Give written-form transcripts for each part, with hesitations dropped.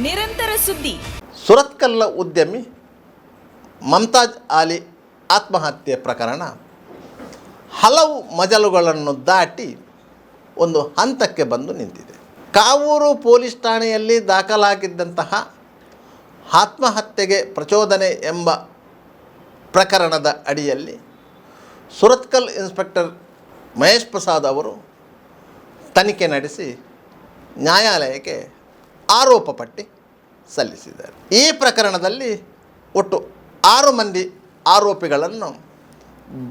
ನಿರಂತರ ಸುದ್ದಿ. ಸುರತ್ಕಲ್ನ ಉದ್ಯಮಿ ಮಮ್ತಾಜ್ ಆಲಿ ಆತ್ಮಹತ್ಯೆ ಪ್ರಕರಣ ಹಲವು ಮಜಲುಗಳನ್ನು ದಾಟಿ ಒಂದು ಹಂತಕ್ಕೆ ಬಂದು ನಿಂತಿದೆ. ಕಾವೂರು ಪೊಲೀಸ್ ಠಾಣೆಯಲ್ಲಿ ದಾಖಲಾಗಿದ್ದಂತಹ ಆತ್ಮಹತ್ಯೆಗೆ ಪ್ರಚೋದನೆ ಎಂಬ ಪ್ರಕರಣದ ಅಡಿಯಲ್ಲಿ ಸುರತ್ಕಲ್ ಇನ್ಸ್ಪೆಕ್ಟರ್ ಮಹೇಶ್ ಪ್ರಸಾದ್ ಅವರು ತನಿಖೆ ನಡೆಸಿ ನ್ಯಾಯಾಲಯಕ್ಕೆ ಆರೋಪ ಪಟ್ಟಿ ಸಲ್ಲಿಸಿದ್ದಾರೆ. ಈ ಪ್ರಕರಣದಲ್ಲಿ ಒಟ್ಟು 6 ಮಂದಿ ಆರೋಪಿಗಳನ್ನು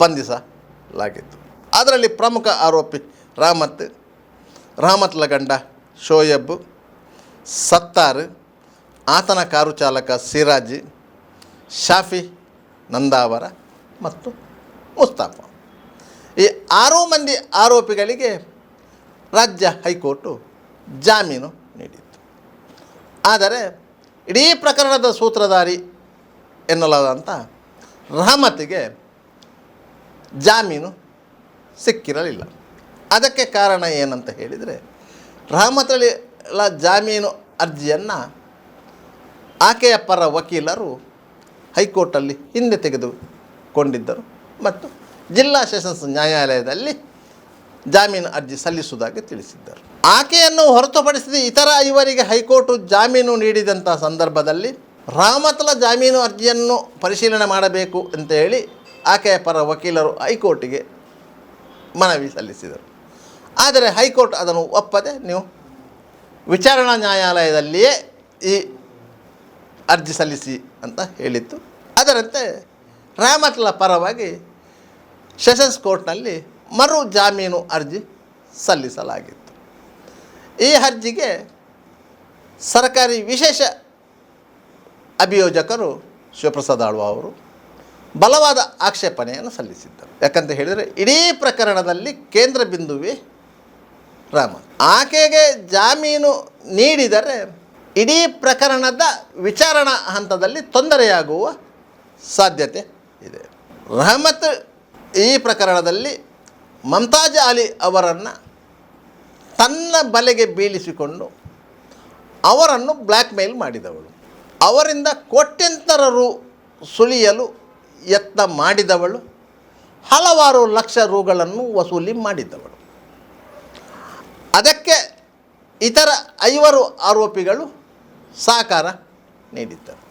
ಬಂಧಿಸಲಾಗಿತ್ತು. ಅದರಲ್ಲಿ ಪ್ರಮುಖ ಆರೋಪಿ ರಹಮತ್ಲ ಗಂಡ ಶೋಯಬ್, ಸತ್ತಾರ್, ಆತನ ಕಾರು ಚಾಲಕ ಸಿರಾಜ್, ಶಾಫಿ ನಂದಾವರ ಮತ್ತು ಮುಸ್ತಾಫ. ಈ 6 ಮಂದಿ ಆರೋಪಿಗಳಿಗೆ ರಾಜ್ಯ ಹೈಕೋರ್ಟು ಜಾಮೀನು ನೀಡಿತ್ತು. ಆದರೆ ಇಡೀ ಪ್ರಕರಣದ ಸೂತ್ರಧಾರಿ ಎನ್ನಲಾದಂಥ ರಹಮತ್ಗೆ ಜಾಮೀನು ಸಿಕ್ಕಿರಲಿಲ್ಲ. ಅದಕ್ಕೆ ಕಾರಣ ಏನಂತ ಹೇಳಿದರೆ, ರಹಮತ್ಳ ಜಾಮೀನು ಅರ್ಜಿಯನ್ನು ಆಕೆಯ ಪರ ವಕೀಲರು ಹೈಕೋರ್ಟಲ್ಲಿ ಹಿಂದೆ ತೆಗೆದುಕೊಂಡಿದ್ದರು ಮತ್ತು ಜಿಲ್ಲಾ ಸೆಷನ್ಸ್ ನ್ಯಾಯಾಲಯದಲ್ಲಿ ಜಾಮೀನು ಅರ್ಜಿ ಸಲ್ಲಿಸುವುದಾಗಿ ತಿಳಿಸಿದ್ದರು. ಆಕೆಯನ್ನು ಹೊರತುಪಡಿಸಿದ ಇತರ 5 ಹೈಕೋರ್ಟು ಜಾಮೀನು ನೀಡಿದಂಥ ಸಂದರ್ಭದಲ್ಲಿ ರಹಮತ್ಳ ಜಾಮೀನು ಅರ್ಜಿಯನ್ನು ಪರಿಶೀಲನೆ ಮಾಡಬೇಕು ಅಂತ ಹೇಳಿ ಆಕೆಯ ಪರ ವಕೀಲರು ಹೈಕೋರ್ಟಿಗೆ ಮನವಿ ಸಲ್ಲಿಸಿದರು. ಆದರೆ ಹೈಕೋರ್ಟ್ ಅದನ್ನು ಒಪ್ಪದೆ ನೀವು ವಿಚಾರಣಾ ನ್ಯಾಯಾಲಯದಲ್ಲಿಯೇ ಈ ಅರ್ಜಿ ಸಲ್ಲಿಸಿ ಅಂತ ಹೇಳಿತ್ತು. ಅದರಂತೆ ರಹಮತ್ಳ ಪರವಾಗಿ ಸೆಷನ್ಸ್ ಕೋರ್ಟ್ನಲ್ಲಿ ಮರು ಜಾಮೀನು ಅರ್ಜಿ ಸಲ್ಲಿಸಲಾಗಿತ್ತು. ಈ ಅರ್ಜಿಗೆ ಸರ್ಕಾರಿ ವಿಶೇಷ ಅಭಿಯೋಜಕರು ಶಿವಪ್ರಸಾದ್ ಆಳ್ವ ಅವರು ಬಲವಾದ ಆಕ್ಷೇಪಣೆಯನ್ನು ಸಲ್ಲಿಸಿದ್ದರು. ಯಾಕಂತ ಹೇಳಿದರೆ ಇಡೀ ಪ್ರಕರಣದಲ್ಲಿ ಕೇಂದ್ರ ಬಿಂದುವೇ ರಹಮತ್. ಆಕೆಗೆ ಜಾಮೀನು ನೀಡಿದರೆ ಇಡೀ ಪ್ರಕರಣದ ವಿಚಾರಣಾ ಹಂತದಲ್ಲಿ ತೊಂದರೆಯಾಗುವ ಸಾಧ್ಯತೆ ಇದೆ. ರಹಮತ್ ಈ ಪ್ರಕರಣದಲ್ಲಿ ಮಮ್ತಾಜ್ ಆಲಿ ಅವರನ್ನು ತನ್ನ ಬಲೆಗೆ ಬೀಳಿಸಿಕೊಂಡು ಅವರನ್ನು ಬ್ಲ್ಯಾಕ್ ಮೇಲ್ ಮಾಡಿದವಳು, ಅವರಿಂದ ಕೋಟ್ಯಂತರ ರು ಸುಲಿಯಲು ಯತ್ನ ಮಾಡಿದವಳು, ಹಲವಾರು ಲಕ್ಷ ರುಗಳನ್ನು ವಸೂಲಿ ಮಾಡಿದ್ದವಳು. ಅದಕ್ಕೆ ಇತರ 5 ಆರೋಪಿಗಳು ಸಹಕಾರ ನೀಡಿದ್ದರು.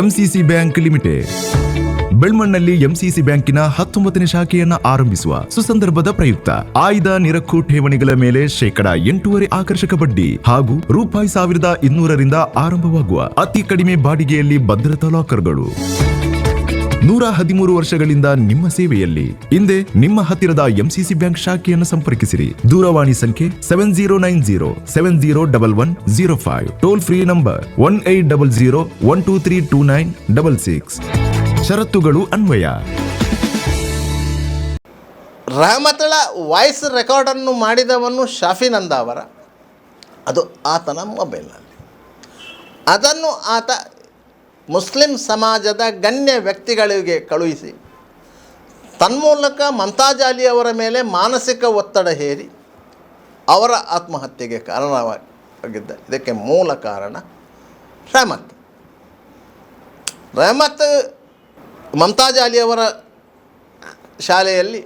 ಎಂಸಿಸಿ ಬ್ಯಾಂಕ್ ಲಿಮಿಟೆಡ್ ಬೆಳ್ಮಣ್ಣಲ್ಲಿ ಎಂಸಿಸಿ ಬ್ಯಾಂಕಿನ 19ನೇ ಶಾಖೆಯನ್ನ ಆರಂಭಿಸುವ ಸುಸಂದರ್ಭದ ಪ್ರಯುಕ್ತ ಆಯ್ದ ನಿರಕ್ಕು ಠೇವಣಿಗಳ ಮೇಲೆ ಶೇಕಡ 8.5% ಆಕರ್ಷಕ ಬಡ್ಡಿ ಹಾಗೂ ₹1,200ರಿಂದ ಆರಂಭವಾಗುವ ಅತಿ ಕಡಿಮೆ ಬಾಡಿಗೆಯಲ್ಲಿ ಭದ್ರತಾ ಲಾಕರ್ಗಳು. 113 ವರ್ಷಗಳಿಂದ ನಿಮ್ಮ ಸೇವೆಯಲ್ಲಿ. ಹಿಂದೆ ನಿಮ್ಮ ಹತ್ತಿರದ ಎಂಸಿಸಿ ಬ್ಯಾಂಕ್ ಶಾಖೆಯನ್ನು ಸಂಪರ್ಕಿಸಿರಿ. ದೂರವಾಣಿ ಸಂಖ್ಯೆ 7090701105. Toll free number 180012329966. ಷರತ್ತುಗಳು ಅನ್ವಯ. ರಹಮತ್ಳ ವಾಯ್ಸ್ ರೆಕಾರ್ಡನ್ನು ಮಾಡಿದವನು ಶಾಫಿ ನಂದಾವರ. ಅದು ಆತನ ಮೊಬೈಲ್ನಲ್ಲಿ. ಅದನ್ನು ಆತ ಮುಸ್ಲಿಂ ಸಮಾಜದ ಗಣ್ಯ ವ್ಯಕ್ತಿಗಳಿಗೆ ಕಳುಹಿಸಿ ತನ್ಮೂಲಕ ಮಮ್ತಾಜ್ ಆಲಿ ಅವರ ಮೇಲೆ ಮಾನಸಿಕ ಒತ್ತಡ ಹೇರಿ ಅವರ ಆತ್ಮಹತ್ಯೆಗೆ ಕಾರಣವಾಗಿದ್ದ. ಇದಕ್ಕೆ ಮೂಲ ಕಾರಣ ರಹಮತ್ ಮಮ್ತಾಜ್ ಆಲಿ ಅವರ ಶಾಲೆಯಲ್ಲಿ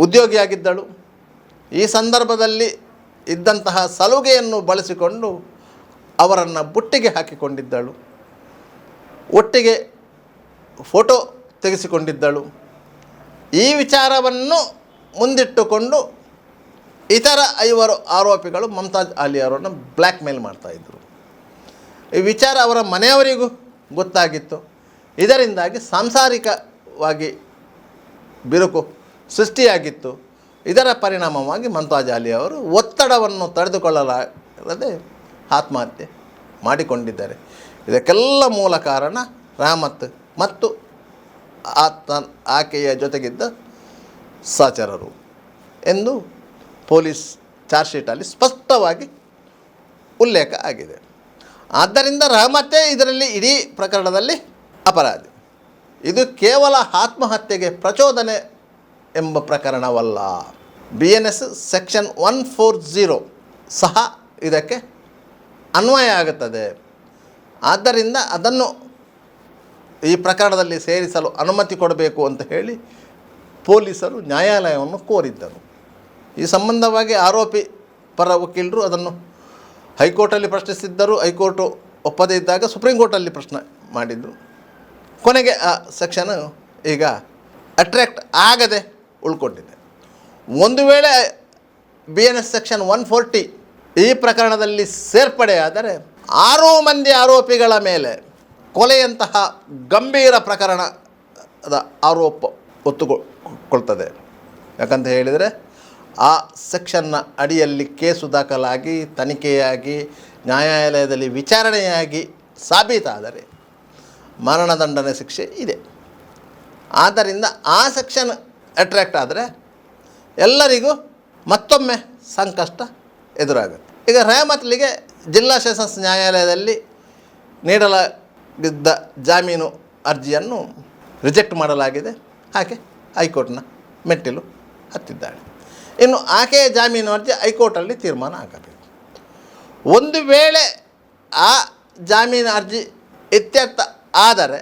ಉದ್ಯೋಗಿಯಾಗಿದ್ದಳು. ಈ ಸಂದರ್ಭದಲ್ಲಿ ಇದ್ದಂತಹ ಸಲುಗೆಯನ್ನು ಬಳಸಿಕೊಂಡು ಅವರನ್ನು ಬುಟ್ಟಿಗೆ ಹಾಕಿಕೊಂಡಿದ್ದಳು. ಒಟ್ಟಿಗೆ ಫೋಟೋ ತೆಗೆಸಿಕೊಂಡಿದ್ದಳು. ಈ ವಿಚಾರವನ್ನು ಮುಂದಿಟ್ಟುಕೊಂಡು ಇತರ 5 ಆರೋಪಿಗಳು ಮಮ್ತಾಜ್ ಆಲಿ ಅವರನ್ನು ಬ್ಲ್ಯಾಕ್ ಮೇಲ್ ಮಾಡ್ತಾಯಿದ್ದರು. ಈ ವಿಚಾರ ಅವರ ಮನೆಯವರಿಗೂ ಗೊತ್ತಾಗಿತ್ತು. ಇದರಿಂದಾಗಿ ಸಾಂಸಾರಿಕವಾಗಿ ಬಿರುಕು ಸೃಷ್ಟಿಯಾಗಿತ್ತು. ಇದರ ಪರಿಣಾಮವಾಗಿ ಮಮ್ತಾಜ್ ಆಲಿ ಅವರು ಒತ್ತಡವನ್ನು ತಡೆದುಕೊಳ್ಳಲಾರದೆ ಆತ್ಮಹತ್ಯೆ ಮಾಡಿಕೊಂಡಿದ್ದಾರೆ. ಇದಕ್ಕೆಲ್ಲ ಮೂಲ ಕಾರಣ ರಹಮತ್ ಮತ್ತು ಆಕೆಯ ಜೊತೆಗಿದ್ದ ಸಹಚರರು ಎಂದು ಪೊಲೀಸ್ ಚಾರ್ಜ್ ಶೀಟಲ್ಲಿ ಸ್ಪಷ್ಟವಾಗಿ ಉಲ್ಲೇಖ ಆಗಿದೆ. ಆದ್ದರಿಂದ ರಹಮತ್ತೇ ಇದರಲ್ಲಿ ಇಡೀ ಪ್ರಕರಣದಲ್ಲಿ ಅಪರಾಧಿ. ಇದು ಕೇವಲ ಆತ್ಮಹತ್ಯೆಗೆ ಪ್ರಚೋದನೆ ಎಂಬ ಪ್ರಕರಣವಲ್ಲ. BNS ಸೆಕ್ಷನ್ 140 ಸಹ ಇದಕ್ಕೆ ಅನ್ವಯ ಆಗುತ್ತದೆ. ಆದ್ದರಿಂದ ಅದನ್ನು ಈ ಪ್ರಕರಣದಲ್ಲಿ ಸೇರಿಸಲು ಅನುಮತಿ ಕೊಡಬೇಕು ಅಂತ ಹೇಳಿ ಪೊಲೀಸರು ನ್ಯಾಯಾಲಯವನ್ನು ಕೋರಿದ್ದರು. ಈ ಸಂಬಂಧವಾಗಿ ಆರೋಪಿ ಪರ ವಕೀಲರು ಅದನ್ನು ಹೈಕೋರ್ಟಲ್ಲಿ ಪ್ರಶ್ನಿಸಿದ್ದರು. ಹೈಕೋರ್ಟು ಒಪ್ಪದೇ ಇದ್ದಾಗ ಸುಪ್ರೀಂ ಕೋರ್ಟಲ್ಲಿ ಪ್ರಶ್ನೆ ಮಾಡಿದರು. ಕೊನೆಗೆ ಆ ಸೆಕ್ಷನ್ ಈಗ ಅಟ್ರ್ಯಾಕ್ಟ್ ಆಗದೆ ಉಳ್ಕೊಂಡಿದೆ. ಒಂದು ವೇಳೆ BNS ಸೆಕ್ಷನ್ 140 ಈ ಪ್ರಕರಣದಲ್ಲಿ ಸೇರ್ಪಡೆಯಾದರೆ 6 ಮಂದಿ ಆರೋಪಿಗಳ ಮೇಲೆ ಕೊಲೆಯಂತಹ ಗಂಭೀರ ಪ್ರಕರಣದ ಆರೋಪ ಒತ್ತುಕೊಳ್ತದೆ. ಯಾಕಂತ ಹೇಳಿದರೆ ಆ ಸೆಕ್ಷನ್ನ ಅಡಿಯಲ್ಲಿ ಕೇಸು ದಾಖಲಾಗಿ ತನಿಖೆಯಾಗಿ ನ್ಯಾಯಾಲಯದಲ್ಲಿ ವಿಚಾರಣೆಯಾಗಿ ಸಾಬೀತಾದರೆ ಮರಣದಂಡನೆ ಶಿಕ್ಷೆ ಇದೆ. ಆದ್ದರಿಂದ ಆ ಸೆಕ್ಷನ್ ಅಟ್ರ್ಯಾಕ್ಟ್ ಆದರೆ ಎಲ್ಲರಿಗೂ ಮತ್ತೊಮ್ಮೆ ಸಂಕಷ್ಟ ಎದುರಾಗುತ್ತೆ. ಈಗ ರೆಹಮತ್ಲಿಗೆ ಜಿಲ್ಲಾ ಸೆಷನ್ಸ್ ನ್ಯಾಯಾಲಯದಲ್ಲಿ ನೀಡಲಾಗಿದ್ದ ಜಾಮೀನು ಅರ್ಜಿಯನ್ನು ರಿಜೆಕ್ಟ್ ಮಾಡಲಾಗಿದೆ. ಆಕೆ ಹೈಕೋರ್ಟ್ನ ಮೆಟ್ಟಿಲು ಹತ್ತಿದ್ದಾಳೆ. ಇನ್ನು ಆಕೆಯ ಜಾಮೀನು ಅರ್ಜಿ ಹೈಕೋರ್ಟಲ್ಲಿ ತೀರ್ಮಾನ ಆಗಬೇಕು. ಒಂದು ವೇಳೆ ಆ ಜಾಮೀನು ಅರ್ಜಿ ಇತ್ಯರ್ಥ ಆದರೆ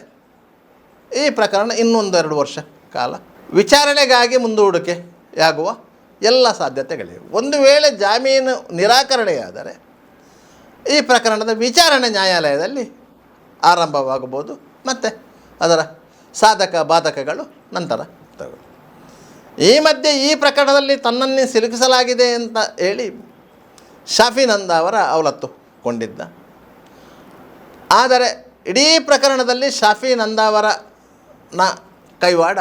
ಈ ಪ್ರಕರಣ ಇನ್ನೊಂದೆರಡು ವರ್ಷ ಕಾಲ ವಿಚಾರಣೆಗಾಗಿ ಮುಂದೂಡಿಕೆಯಾಗುವ ಎಲ್ಲ ಸಾಧ್ಯತೆಗಳಿವೆ. ಒಂದು ವೇಳೆ ಜಾಮೀನು ನಿರಾಕರಣೆಯಾದರೆ ಈ ಪ್ರಕರಣದ ವಿಚಾರಣೆ ನ್ಯಾಯಾಲಯದಲ್ಲಿ ಆರಂಭವಾಗಬಹುದು. ಮತ್ತು ಅದರ ಸಾಧಕ ಬಾಧಕಗಳು ನಂತರ ತಗೊಳ್ಳಿ. ಈ ಮಧ್ಯೆ ಈ ಪ್ರಕರಣದಲ್ಲಿ ತನ್ನನ್ನೇ ಸಿಲುಕಿಸಲಾಗಿದೆ ಅಂತ ಹೇಳಿ ಶಾಫಿ ನಂದಾವರ ಅವಲತ್ತುಕೊಂಡಿದ್ದ. ಆದರೆ ಇಡೀ ಪ್ರಕರಣದಲ್ಲಿ ಶಾಫಿ ನಂದಾವರನ ಕೈವಾಡ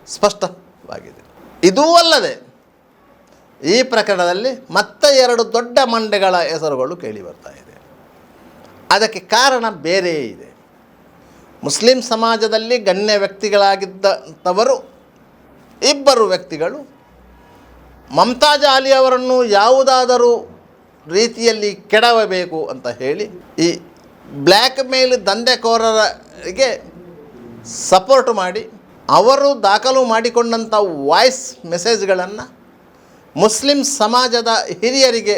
ಸ್ಪಷ್ಟವಾಗಿದೆ. ಇದೂ ಅಲ್ಲದೆ ಈ ಪ್ರಕರಣದಲ್ಲಿ ಮತ್ತೆ 2 ದೊಡ್ಡ ಮಂಡೆಗಳ ಹೆಸರುಗಳು ಕೇಳಿ ಬರ್ತಾ ಇದೆ. ಅದಕ್ಕೆ ಕಾರಣ ಬೇರೆಯೇ ಇದೆ. ಮುಸ್ಲಿಂ ಸಮಾಜದಲ್ಲಿ ಗಣ್ಯ ವ್ಯಕ್ತಿಗಳಾಗಿದ್ದಂಥವರು 2 ವ್ಯಕ್ತಿಗಳು ಮಮ್ತಾಜ್ ಅಲಿ ಅವರನ್ನು ಯಾವುದಾದರೂ ರೀತಿಯಲ್ಲಿ ಕೆಡವಬೇಕು ಅಂತ ಹೇಳಿ ಈ ಬ್ಲ್ಯಾಕ್ ಮೇಲ್ ದಂಧೆಕೋರರಿಗೆ ಸಪೋರ್ಟ್ ಮಾಡಿ ಅವರು ದಾಖಲು ಮಾಡಿಕೊಂಡಂಥ ವಾಯ್ಸ್ ಮೆಸೇಜ್ಗಳನ್ನು ಮುಸ್ಲಿಂ ಸಮಾಜದ ಹಿರಿಯರಿಗೆ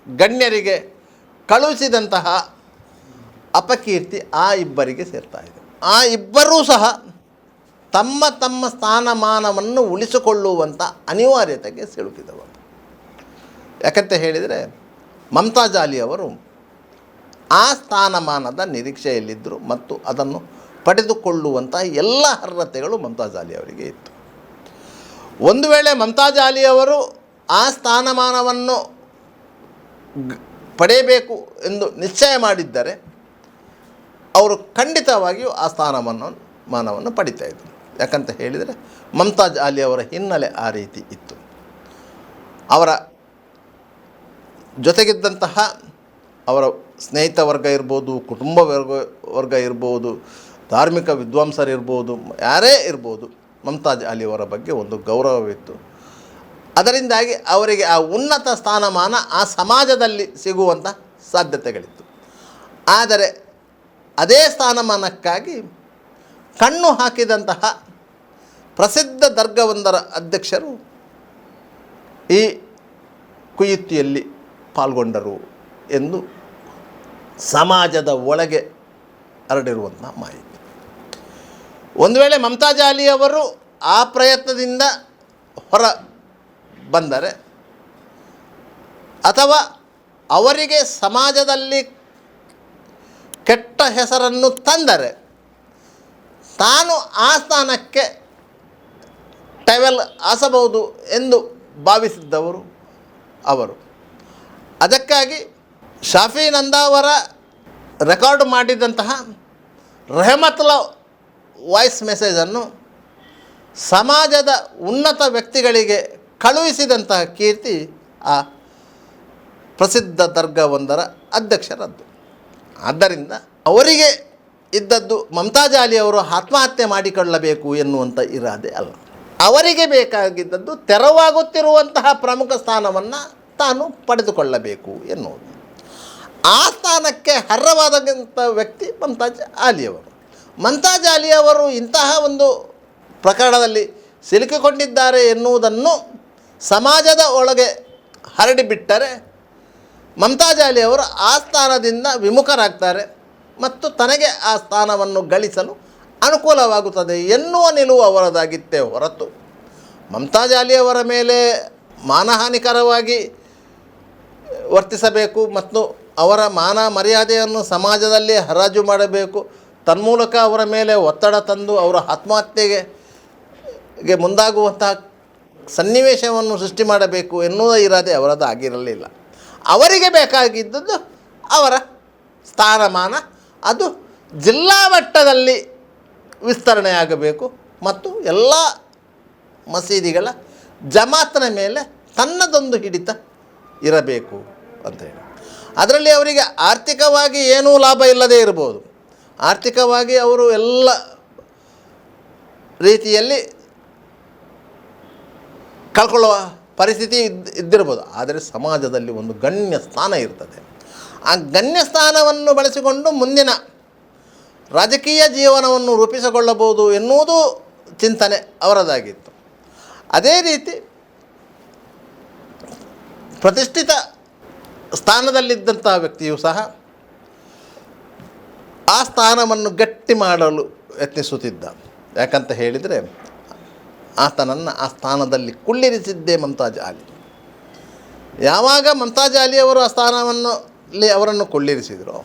ಗಣ್ಯರಿಗೆ ಕಳುಹಿಸಿದಂತಹ ಅಪಕೀರ್ತಿ ಆ 2 ಸೇರ್ತಾ ಇದೆ. ಆ 2 ಸಹ ತಮ್ಮ ತಮ್ಮ ಸ್ಥಾನಮಾನವನ್ನು ಉಳಿಸಿಕೊಳ್ಳುವಂಥ ಅನಿವಾರ್ಯತೆಗೆ ಸಿಲುಕಿದವರು. ಯಾಕಂತ ಹೇಳಿದರೆ ಮಮ್ತಾಜ್ ಅಲಿ ಅವರು ಆ ಸ್ಥಾನಮಾನದ ನಿರೀಕ್ಷೆಯಲ್ಲಿದ್ದರು ಮತ್ತು ಅದನ್ನು ಪಡೆದುಕೊಳ್ಳುವಂಥ ಎಲ್ಲ ಅರ್ಹತೆಗಳು ಮಮ್ತಾಜ್ ಅಲಿ ಅವರಿಗೆ ಇತ್ತು. ಒಂದು ವೇಳೆ ಮಮ್ತಾಜ್ ಅಲಿ ಅವರು ಆ ಸ್ಥಾನಮಾನವನ್ನು ಪಡೆಯಬೇಕು ನಿಶ್ಚಯ ಮಾಡಿದ್ದರೆ ಅವರು ಖಂಡಿತವಾಗಿಯೂ ಆ ಸ್ಥಾನಮಾನವನ್ನು ಪಡಿತಾಯಿದ್ರು. ಯಾಕಂತ ಹೇಳಿದರೆ ಮಮ್ತಾಜ್ ಅಲಿ ಅವರ ಹಿನ್ನೆಲೆ ಆ ರೀತಿ ಇತ್ತು. ಅವರ ಜೊತೆಗಿದ್ದಂತಹ ಅವರ ಸ್ನೇಹಿತ ವರ್ಗ ಇರ್ಬೋದು, ಕುಟುಂಬ ವರ್ಗ ಇರ್ಬೋದು, ಧಾರ್ಮಿಕ ವಿದ್ವಾಂಸರಿರ್ಬೋದು, ಯಾರೇ ಇರ್ಬೋದು, ಮಮ್ತಾಜ್ ಅಲಿ ಅವರ ಬಗ್ಗೆ ಒಂದು ಗೌರವವಿತ್ತು. ಅದರಿಂದಾಗಿ ಅವರಿಗೆ ಆ ಉನ್ನತ ಸ್ಥಾನಮಾನ ಆ ಸಮಾಜದಲ್ಲಿ ಸಿಗುವಂಥ ಸಾಧ್ಯತೆಗಳಿತ್ತು. ಆದರೆ ಅದೇ ಸ್ಥಾನಮಾನಕ್ಕಾಗಿ ಕಣ್ಣು ಹಾಕಿದಂತಹ ಪ್ರಸಿದ್ಧ ದರ್ಗವೊಂದರ ಅಧ್ಯಕ್ಷರು ಈ ಕುಯುಕ್ತಿಯಲ್ಲಿ ಪಾಲ್ಗೊಂಡರು ಎಂದು ಸಮಾಜದ ಒಳಗೆ ಹರಡಿರುವಂಥ ಮಾಹಿತಿ. ಒಂದು ವೇಳೆ ಮಮ್ತಾಜ್ ಅಲಿ ಅವರು ಆ ಪ್ರಯತ್ನದಿಂದ ಹೊರ ಬಂದರೆ ಅಥವಾ ಅವರಿಗೆ ಸಮಾಜದಲ್ಲಿ ಕೆಟ್ಟ ಹೆಸರನ್ನು ತಂದರೆ ತಾನು ಆ ಸ್ಥಾನಕ್ಕೆ ಟವೆಲ್ ಹಾಸಬಹುದು ಎಂದು ಭಾವಿಸಿದ್ದವರು ಅವರು. ಅದಕ್ಕಾಗಿ ಶಾಫಿ ನಂದಾವರ ರೆಕಾರ್ಡ್ ಮಾಡಿದಂತಹ ರೆಹಮತ್ಲ ವಾಯ್ಸ್ ಮೆಸೇಜನ್ನು ಸಮಾಜದ ಉನ್ನತ ವ್ಯಕ್ತಿಗಳಿಗೆ ಕಳುಹಿಸಿದಂತಹ ಕೀರ್ತಿ ಆ ಪ್ರಸಿದ್ಧ ದರ್ಗವೊಂದರ ಅಧ್ಯಕ್ಷರದ್ದು. ಆದ್ದರಿಂದ ಅವರಿಗೆ ಇದ್ದದ್ದು ಮಮ್ತಾಜ್ ಅಲಿ ಅವರು ಆತ್ಮಹತ್ಯೆ ಮಾಡಿಕೊಳ್ಳಬೇಕು ಎನ್ನುವಂಥ ಇರಾದೆ ಅಲ್ಲ. ಅವರಿಗೆ ಬೇಕಾಗಿದ್ದದ್ದು ತೆರವಾಗುತ್ತಿರುವಂತಹ ಪ್ರಮುಖ ಸ್ಥಾನವನ್ನು ತಾನು ಪಡೆದುಕೊಳ್ಳಬೇಕು ಎನ್ನುವುದು. ಆ ಸ್ಥಾನಕ್ಕೆ ಅರ್ಹವಾದಂಥ ವ್ಯಕ್ತಿ ಮಮ್ತಾಜ್ ಅಲಿ ಅವರು. ಮಮ್ತಾಜ್ ಅಲಿ ಅವರು ಇಂತಹ ಒಂದು ಪ್ರಕರಣದಲ್ಲಿ ಸಿಲುಕಿಕೊಂಡಿದ್ದಾರೆ ಎನ್ನುವುದನ್ನು ಸಮಾಜದ ಒಳಗೆ ಹರಡಿಬಿಟ್ಟರೆ ಮಮತಾಜ್ ಅಲಿ ಅವರು ಆ ಸ್ಥಾನದಿಂದ ವಿಮುಖರಾಗ್ತಾರೆ ಮತ್ತು ತನಗೆ ಆ ಸ್ಥಾನವನ್ನು ಗಳಿಸಲು ಅನುಕೂಲವಾಗುತ್ತದೆ ಎನ್ನುವ ನಿಲುವು ಅವರದಾಗಿತ್ತೇ ಹೊರತು ಮಮತಾಜ್ ಅಲಿ ಅವರ ಮೇಲೆ ಮಾನಹಾನಿಕರವಾಗಿ ವರ್ತಿಸಬೇಕು ಮತ್ತು ಅವರ ಮಾನ ಮರ್ಯಾದೆಯನ್ನು ಸಮಾಜದಲ್ಲಿ ಹರಾಜು ಮಾಡಬೇಕು, ತನ್ಮೂಲಕ ಅವರ ಮೇಲೆ ಒತ್ತಡ ತಂದು ಅವರ ಆತ್ಮಹತ್ಯೆಗೆ ಮುಂದಾಗುವಂತಹ ಸನ್ನಿವೇಶವನ್ನು ಸೃಷ್ಟಿ ಮಾಡಬೇಕು ಎನ್ನುವ ಇರಾದೆ ಅವರದ್ದು ಆಗಿರಲಿಲ್ಲ. ಅವರಿಗೆ ಬೇಕಾಗಿದ್ದದ್ದು ಅವರ ಸ್ಥಾನಮಾನ, ಅದು ಜಿಲ್ಲಾ ಮಟ್ಟದಲ್ಲಿ ವಿಸ್ತರಣೆಯಾಗಬೇಕು ಮತ್ತು ಎಲ್ಲ ಮಸೀದಿಗಳ ಜಮಾತಿನ ಮೇಲೆ ತನ್ನದೊಂದು ಹಿಡಿತ ಇರಬೇಕು ಅಂತೇಳಿ. ಅದರಲ್ಲಿ ಅವರಿಗೆ ಆರ್ಥಿಕವಾಗಿ ಏನೂ ಲಾಭ ಇಲ್ಲದೇ ಇರ್ಬೋದು, ಆರ್ಥಿಕವಾಗಿ ಅವರು ಎಲ್ಲ ರೀತಿಯಲ್ಲಿ ಕಳ್ಕೊಳ್ಳುವ ಪರಿಸ್ಥಿತಿ ಇದ್ದಿರ್ಬೋದು, ಆದರೆ ಸಮಾಜದಲ್ಲಿ ಒಂದು ಗಣ್ಯ ಸ್ಥಾನ ಇರ್ತದೆ. ಆ ಗಣ್ಯ ಸ್ಥಾನವನ್ನು ಬಳಸಿಕೊಂಡು ಮುಂದಿನ ರಾಜಕೀಯ ಜೀವನವನ್ನು ರೂಪಿಸಿಕೊಳ್ಳಬಹುದು ಎನ್ನುವುದು ಚಿಂತನೆ ಅವರದಾಗಿತ್ತು. ಅದೇ ರೀತಿ ಪ್ರತಿಷ್ಠಿತ ಸ್ಥಾನದಲ್ಲಿದ್ದಂತಹ ವ್ಯಕ್ತಿಯೂ ಸಹ ಆ ಸ್ಥಾನವನ್ನು ಗಟ್ಟಿ ಮಾಡಲು ಯತ್ನಿಸುತ್ತಿದ್ದ. ಯಾಕಂತ ಹೇಳಿದರೆ ಆತನನ್ನು ಆ ಸ್ಥಾನದಲ್ಲಿ ಕುಳ್ಳಿರಿಸಿದ್ದೇ ಮಮತಾಜ್ ಅಲಿ. ಯಾವಾಗ ಮಮತಾಜ್ ಅಲಿ ಅವರು ಆ ಸ್ಥಾನವನ್ನು ಅವರನ್ನು ಕುಳ್ಳಿರಿಸಿದರು,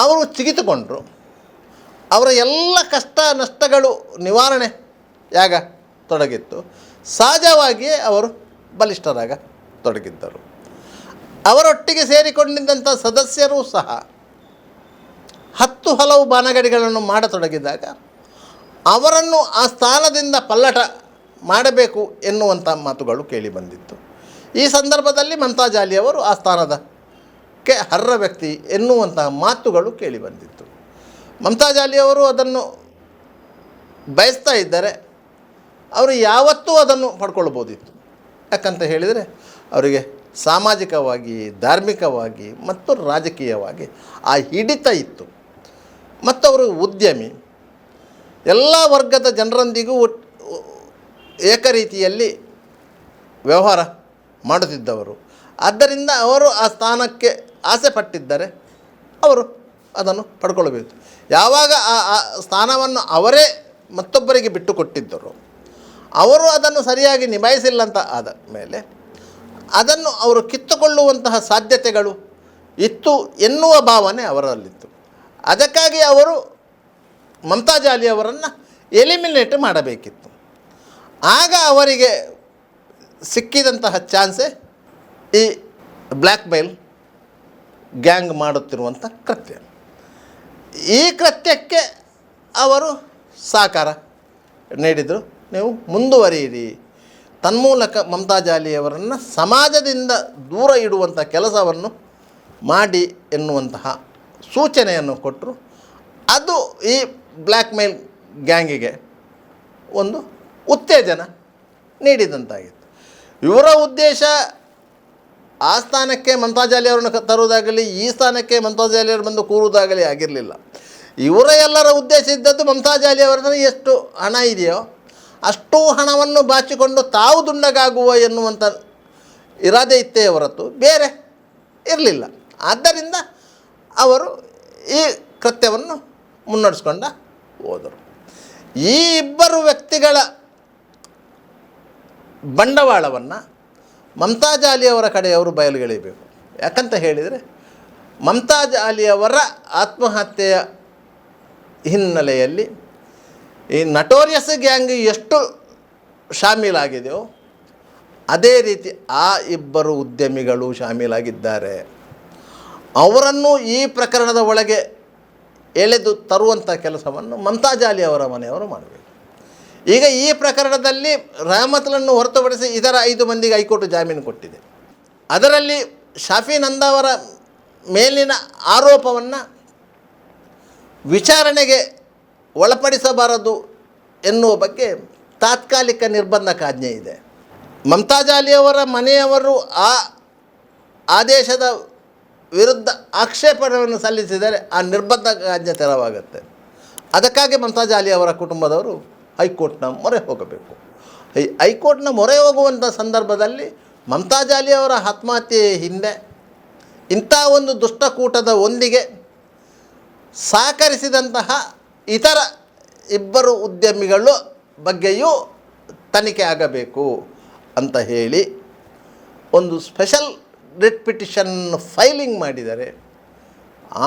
ಅವರು ಚಿಗಿತುಕೊಂಡರು. ಅವರ ಎಲ್ಲ ಕಷ್ಟ ನಷ್ಟಗಳು ನಿವಾರಣೆಯಾಗ ತೊಡಗಿತ್ತು. ಸಹಜವಾಗಿಯೇ ಅವರು ಬಲಿಷ್ಠರಾಗ ತೊಡಗಿದ್ದರು. ಅವರೊಟ್ಟಿಗೆ ಸೇರಿಕೊಂಡಿದ್ದಂಥ ಸದಸ್ಯರೂ ಸಹ ಹಲವು ಬಾನಗಡಿಗಳನ್ನು ಮಾಡತೊಡಗಿದಾಗ ಅವರನ್ನು ಆ ಸ್ಥಾನದಿಂದ ಪಲ್ಲಟ ಮಾಡಬೇಕು ಎನ್ನುವಂಥ ಮಾತುಗಳು ಕೇಳಿಬಂದಿತ್ತು. ಈ ಸಂದರ್ಭದಲ್ಲಿ ಮಮತಾಜ್ ಅಲಿ ಅವರು ಆ ಸ್ಥಾನದಕ್ಕೆ ಅರ್ಹ ವ್ಯಕ್ತಿ ಎನ್ನುವಂತಹ ಮಾತುಗಳು ಕೇಳಿಬಂದಿತ್ತು. ಮಮತಾಜ್ ಅಲಿ ಅವರು ಅದನ್ನು ಬಯಸ್ತಾ ಇದ್ದರೆ ಅವರು ಯಾವತ್ತೂ ಅದನ್ನು ಪಡ್ಕೊಳ್ಬೋದಿತ್ತು. ಯಾಕಂತ ಹೇಳಿದರೆ ಅವರಿಗೆ ಸಾಮಾಜಿಕವಾಗಿ, ಧಾರ್ಮಿಕವಾಗಿ ಮತ್ತು ರಾಜಕೀಯವಾಗಿ ಆ ಹಿಡಿತ ಇತ್ತು. ಮತ್ತು ಅವರು ಉದ್ಯಮಿ, ಎಲ್ಲ ವರ್ಗದ ಜನರೊಂದಿಗೂ ಏಕರೀತಿಯಲ್ಲಿ ವ್ಯವಹಾರ ಮಾಡುತ್ತಿದ್ದವರು. ಆದ್ದರಿಂದ ಅವರು ಆ ಸ್ಥಾನಕ್ಕೆ ಆಸೆ ಪಟ್ಟಿದ್ದರೆ ಅವರು ಅದನ್ನು ಪಡ್ಕೊಳ್ಬೇಕು. ಯಾವಾಗ ಆ ಸ್ಥಾನವನ್ನು ಅವರೇ ಮತ್ತೊಬ್ಬರಿಗೆ ಬಿಟ್ಟುಕೊಟ್ಟಿದ್ದರು, ಅವರು ಅದನ್ನು ಸರಿಯಾಗಿ ನಿಭಾಯಿಸಿಲ್ಲ ಅಂತ ಆದ ಮೇಲೆ ಅದನ್ನು ಅವರು ಕಿತ್ತುಕೊಳ್ಳುವಂತಹ ಸಾಧ್ಯತೆಗಳು ಇತ್ತು ಎನ್ನುವ ಭಾವನೆ ಅವರಲ್ಲಿತ್ತು. ಅದಕ್ಕಾಗಿ ಅವರು ಮಮತಾಜ್ ಅಲಿ ಅವರನ್ನು ಎಲಿಮಿನೇಟ್ ಮಾಡಬೇಕಿತ್ತು. ಆಗ ಅವರಿಗೆ ಸಿಕ್ಕಿದಂತಹ ಚಾನ್ಸೇ ಈ ಬ್ಲ್ಯಾಕ್ ಮೇಲ್ ಗ್ಯಾಂಗ್ ಮಾಡುತ್ತಿರುವಂಥ ಕೃತ್ಯ. ಈ ಕೃತ್ಯಕ್ಕೆ ಅವರು ಸಹಕಾರ ನೀಡಿದರು. ನೀವು ಮುಂದುವರಿಯಿರಿ, ತನ್ಮೂಲಕ ಮಮತಾಜ್ ಅಲಿ ಅವರನ್ನು ಸಮಾಜದಿಂದ ದೂರ ಇಡುವಂಥ ಕೆಲಸವನ್ನು ಮಾಡಿ ಎನ್ನುವಂತಹ ಸೂಚನೆಯನ್ನು ಕೊಟ್ಟರು. ಅದು ಈ ಬ್ಲ್ಯಾಕ್ ಮೇಲ್ ಗ್ಯಾಂಗಿಗೆ ಒಂದು ಉತ್ತೇಜನ ನೀಡಿದಂತಾಗಿತ್ತು. ಇವರ ಉದ್ದೇಶ ಆ ಸ್ಥಾನಕ್ಕೆ ಮಮತಾಜ್ ಅಲಿ ಅವರನ್ನು ತರುವುದಾಗಲಿ, ಈ ಸ್ಥಾನಕ್ಕೆ ಮಮತಾಜ್ ಅಲಿ ಅವರು ಬಂದು ಕೂರುವುದಾಗಲಿ ಆಗಿರಲಿಲ್ಲ. ಇವರ ಎಲ್ಲರ ಉದ್ದೇಶ ಇದ್ದದ್ದು ಮಮತಾಜ್ ಅಲಿ ಅವರನ್ನು ಎಷ್ಟು ಹಣ ಇದೆಯೋ ಅಷ್ಟೂ ಹಣವನ್ನು ಬಾಚಿಕೊಂಡು ತಾವು ದುಂಡಗಾಗುವ ಎನ್ನುವಂಥ ಇರಾದೆ ಇತ್ತೇ ಹೊರತು ಬೇರೆ ಇರಲಿಲ್ಲ. ಆದ್ದರಿಂದ ಅವರು ಈ ಕೃತ್ಯವನ್ನು ಮುನ್ನಡೆಸ್ಕೊಂಡ ಹೋದರು. ಈ ಇಬ್ಬರು ವ್ಯಕ್ತಿಗಳ ಬಂಡವಾಳವನ್ನು ಮಮತಾಜ್ ಅಲಿ ಅವರ ಕಡೆಯವರು ಬಯಲುಗೆಳೆಯಬೇಕು. ಯಾಕಂತ ಹೇಳಿದರೆ ಮಮತಾಜ್ ಅಲಿ ಅವರ ಆತ್ಮಹತ್ಯೆಯ ಹಿನ್ನೆಲೆಯಲ್ಲಿ ಈ ನಟೋರಿಯಸ್ ಗ್ಯಾಂಗ್ ಎಷ್ಟು ಶಾಮೀಲಾಗಿದೆಯೋ ಅದೇ ರೀತಿ ಆ ಇಬ್ಬರು ಉದ್ಯಮಿಗಳು ಶಾಮೀಲಾಗಿದ್ದಾರೆ. ಅವರನ್ನು ಈ ಪ್ರಕರಣದ ಒಳಗೆ ಎಳೆದು ತರುವಂಥ ಕೆಲಸವನ್ನು ಮಮತಾಜ್ ಅಲಿ ಅವರ ಮನೆಯವರು ಮಾಡಬೇಕು. ಈಗ ಈ ಪ್ರಕರಣದಲ್ಲಿ ರಹಮತ್ಲನ್ನು ಹೊರತುಪಡಿಸಿ ಇದರ 5 ಮಂದಿಗೆ ಹೈಕೋರ್ಟ್ ಜಾಮೀನು ಕೊಟ್ಟಿದೆ. ಅದರಲ್ಲಿ ಶಾಫಿ ನಂದ ಅವರ ಮೇಲಿನ ಆರೋಪವನ್ನು ವಿಚಾರಣೆಗೆ ಒಳಪಡಿಸಬಾರದು ಎನ್ನುವ ಬಗ್ಗೆ ತಾತ್ಕಾಲಿಕ ನಿರ್ಬಂಧಕಾಜ್ಞೆ ಇದೆ. ಮಮತಾಜ್ ಅಲಿ ಅವರ ಮನೆಯವರು ಆ ಆದೇಶದ ವಿರುದ್ಧ ಆಕ್ಷೇಪಣೆಯನ್ನು ಸಲ್ಲಿಸಿದರೆ ಆ ನಿರ್ಬಂಧಕಾಜ್ಞೆ ತೆರವಾಗುತ್ತೆ. ಅದಕ್ಕಾಗಿ ಮಮತಾಜ್ ಅಲಿ ಅವರ ಕುಟುಂಬದವರು ಹೈಕೋರ್ಟ್ನ ಮೊರೆ ಹೋಗಬೇಕು. ಹೈಕೋರ್ಟ್ನ ಮೊರೆ ಹೋಗುವಂಥ ಸಂದರ್ಭದಲ್ಲಿ ಮಮತಾಜ್ ಅಲಿ ಅವರ ಆತ್ಮಹತ್ಯೆಯ ಹಿಂದೆ ಇಂಥ ಒಂದು ದುಷ್ಟಕೂಟದ ಒಂದಿಗೆ ಸಹಕರಿಸಿದಂತಹ ಇತರ ಇಬ್ಬರು ಉದ್ಯಮಿಗಳು ಬಗ್ಗೆಯೂ ತನಿಖೆ ಆಗಬೇಕು ಅಂತ ಹೇಳಿ ಒಂದು ಸ್ಪೆಷಲ್ ರಿಟ್ ಪಿಟಿಷನ್ ಫೈಲಿಂಗ್ ಮಾಡಿದರೆ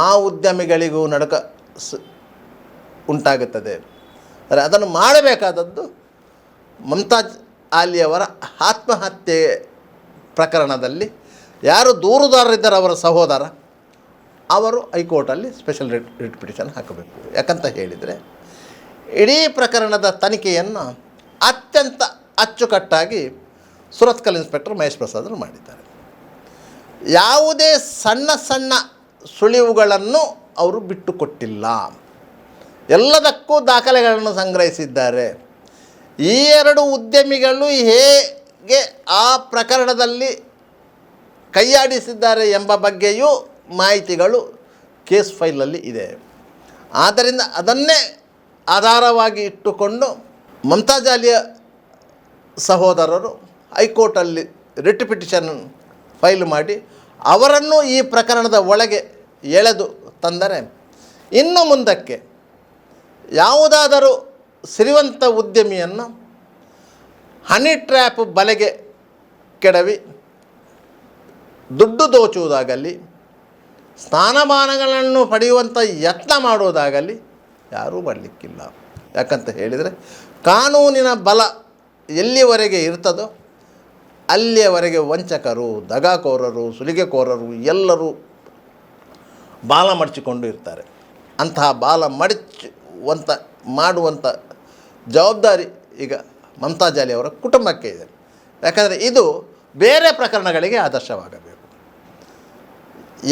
ಆ ಉದ್ಯಮಿಗಳಿಗೂ ಉಂಟಾಗುತ್ತದೆ. ಆದರೆ ಅದನ್ನು ಮಾಡಬೇಕಾದದ್ದು ಮಮತಾಜ್ ಅಲಿಯವರ ಆತ್ಮಹತ್ಯೆ ಪ್ರಕರಣದಲ್ಲಿ ಯಾರು ದೂರುದಾರರಿದ್ದಾರೆ ಅವರ ಸಹೋದರ ಅವರು ಹೈಕೋರ್ಟಲ್ಲಿ ಸ್ಪೆಷಲ್ ರಿಟ್ ಪಿಟಿಷನ್ ಹಾಕಬೇಕು. ಯಾಕಂತ ಹೇಳಿದರೆ ಇಡೀ ಪ್ರಕರಣದ ತನಿಖೆಯನ್ನು ಅತ್ಯಂತ ಅಚ್ಚುಕಟ್ಟಾಗಿ ಸುರತ್ಕಲ್ ಇನ್ಸ್ಪೆಕ್ಟರ್ ಮಹೇಶ್ ಪ್ರಸಾದರು ಮಾಡಿದ್ದಾರೆ. ಯಾವುದೇ ಸಣ್ಣ ಸಣ್ಣ ಸುಳಿವುಗಳನ್ನು ಅವರು ಬಿಟ್ಟುಕೊಟ್ಟಿಲ್ಲ. ಎಲ್ಲದಕ್ಕೂ ದಾಖಲೆಗಳನ್ನು ಸಂಗ್ರಹಿಸಿದ್ದಾರೆ. ಈ ಎರಡು ಉದ್ಯಮಿಗಳು ಹೇಗೆ ಆ ಪ್ರಕರಣದಲ್ಲಿ ಕೈಯಾಡಿಸಿದ್ದಾರೆ ಎಂಬ ಬಗ್ಗೆಯೂ ಮಾಹಿತಿಗಳು ಕೇಸ್ ಫೈಲಲ್ಲಿ ಇದೆ. ಆದ್ದರಿಂದ ಅದನ್ನೇ ಆಧಾರವಾಗಿ ಇಟ್ಟುಕೊಂಡು ಮಮತಾಜ್ ಅಲಿಯ ಸಹೋದರರು ಹೈಕೋರ್ಟಲ್ಲಿ ರಿಟ್ ಪಿಟಿಷನ್ ಫೈಲ್ ಮಾಡಿ ಅವರನ್ನು ಈ ಪ್ರಕರಣದ ಒಳಗೆ ಎಳೆದು ತಂದರೆ ಇನ್ನು ಮುಂದಕ್ಕೆ ಯಾವುದಾದರೂ ಸಿರಿವಂತ ಉದ್ಯಮಿಯನ್ನು ಹನಿ ಟ್ರ್ಯಾಪ್ ಬಲೆಗೆ ಕೆಡವಿ ದುಡ್ಡು ದೋಚುವುದಾಗಲಿ ಸ್ಥಾನಮಾನಗಳನ್ನು ಪಡೆಯುವಂಥ ಯತ್ನ ಮಾಡುವುದಾಗಲಿ ಯಾರೂ ಮಾಡಲಿಕ್ಕಿಲ್ಲ. ಯಾಕಂತ ಹೇಳಿದರೆ ಕಾನೂನಿನ ಬಲ ಎಲ್ಲಿವರೆಗೆ ಇರ್ತದೋ ಅಲ್ಲಿಯವರೆಗೆ ವಂಚಕರು, ದಗಾಕೋರರು, ಸುಲಿಗೆಕೋರರು ಎಲ್ಲರೂ ಬಾಲ ಮಡಚಿಕೊಂಡು ಇರ್ತಾರೆ. ಅಂತಹ ಬಾಲ ಮಾಡುವಂಥ ಜವಾಬ್ದಾರಿ ಈಗ ಮಮತಾಜ್ ಅಲಿ ಅವರ ಕುಟುಂಬಕ್ಕೆ ಇದೆ. ಯಾಕಂದರೆ ಇದು ಬೇರೆ ಪ್ರಕರಣಗಳಿಗೆ ಆದರ್ಶವಾಗಬೇಕು.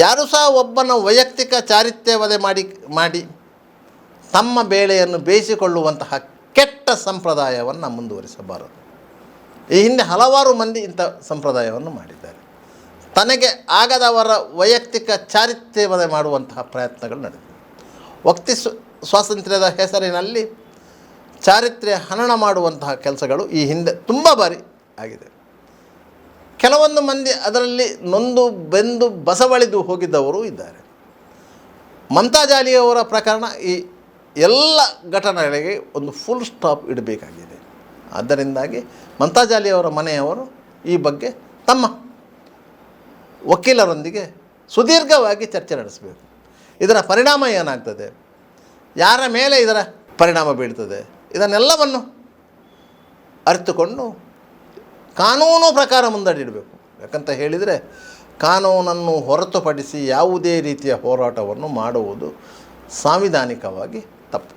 ಯಾರು ಸಹ ಒಬ್ಬನ ವೈಯಕ್ತಿಕ ಚಾರಿತ್ರ್ಯವಧೆ ಮಾಡಿ ತಮ್ಮ ಬೇಳೆಯನ್ನು ಬೇಯಿಸಿಕೊಳ್ಳುವಂತಹ ಕೆಟ್ಟ ಸಂಪ್ರದಾಯವನ್ನು ಮುಂದುವರಿಸಬಾರದು. ಈ ಹಿಂದೆ ಹಲವಾರು ಮಂದಿ ಇಂಥ ಸಂಪ್ರದಾಯವನ್ನು ಮಾಡಿದ್ದಾರೆ. ತನಗೆ ಆಗದವರ ವೈಯಕ್ತಿಕ ಚಾರಿತ್ರ್ಯವಧೆ ಮಾಡುವಂತಹ ಪ್ರಯತ್ನಗಳು ನಡೆದಿವೆ. ವ್ಯಕ್ತಿ ಸ್ವಾತಂತ್ರ್ಯದ ಹೆಸರಿನಲ್ಲಿ ಚಾರಿತ್ರ್ಯ ಹನನ ಮಾಡುವಂತಹ ಕೆಲಸಗಳು ಈ ಹಿಂದೆ ತುಂಬ ಬಾರಿ ಆಗಿದೆ. ಕೆಲವೊಂದು ಮಂದಿ ಅದರಲ್ಲಿ ನೊಂದು ಬೆಂದು ಬಸವಳಿದು ಹೋಗಿದ್ದವರು ಇದ್ದಾರೆ. ಮಮತಾಜ್ ಅಲಿಯವರ ಪ್ರಕರಣ ಈ ಎಲ್ಲ ಘಟನೆಗಳಿಗೆ ಒಂದು ಫುಲ್ ಸ್ಟಾಪ್ ಇಡಬೇಕಾಗಿದೆ. ಆದ್ದರಿಂದಾಗಿ ಮಮತಾಜ್ ಅಲಿಯವರ ಮನೆಯವರು ಈ ಬಗ್ಗೆ ತಮ್ಮ ವಕೀಲರೊಂದಿಗೆ ಸುದೀರ್ಘವಾಗಿ ಚರ್ಚೆ ನಡೆಸಬೇಕು. ಇದರ ಪರಿಣಾಮ ಏನಾಗ್ತದೆ, ಯಾರ ಮೇಲೆ ಇದರ ಪರಿಣಾಮ ಬೀಳ್ತದೆ, ಇದನ್ನೆಲ್ಲವನ್ನು ಅರಿತುಕೊಂಡು ಕಾನೂನು ಪ್ರಕಾರ ಮುಂದಡಿಡಬೇಕು. ಯಾಕಂತ ಹೇಳಿದರೆ ಕಾನೂನನ್ನು ಹೊರತುಪಡಿಸಿ ಯಾವುದೇ ರೀತಿಯ ಹೋರಾಟವನ್ನು ಮಾಡುವುದು ಸಾಂವಿಧಾನಿಕವಾಗಿ ತಪ್ಪು.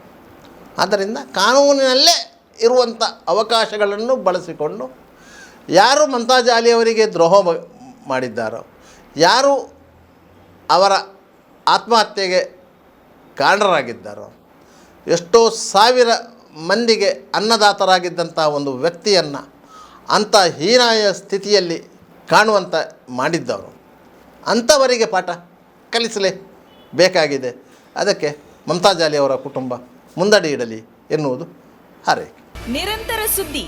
ಆದ್ದರಿಂದ ಕಾನೂನಿನಲ್ಲೇ ಇರುವಂಥ ಅವಕಾಶಗಳನ್ನು ಬಳಸಿಕೊಂಡು ಯಾರು ಮಮತಾಜ್ ಅಲಿಯವರಿಗೆ ದ್ರೋಹ ಮಾಡಿದ್ದಾರೋ, ಯಾರು ಅವರ ಆತ್ಮಹತ್ಯೆಗೆ ಕಾರಣರಾಗಿದ್ದಾರೋ, ಎಷ್ಟೋ ಸಾವಿರ ಮಂದಿಗೆ ಅನ್ನದಾತರಾಗಿದ್ದಂಥ ಒಂದು ವ್ಯಕ್ತಿಯನ್ನು ಅಂಥ ಹೀನಾಯ ಸ್ಥಿತಿಯಲ್ಲಿ ಕಾಣುವಂಥ ಮಾಡಿದ್ದವರು, ಅಂಥವರಿಗೆ ಪಾಠ ಕಲಿಸಲೇಬೇಕಾಗಿದೆ. ಅದಕ್ಕೆ ಮಮತಾಜ್ ಅಲಿ ಅವರ ಕುಟುಂಬ ಮುಂದಡಿ ಇಡಲಿ ಎನ್ನುವುದು ಹಾರೈಕೆ. ನಿರಂತರ ಸುದ್ದಿ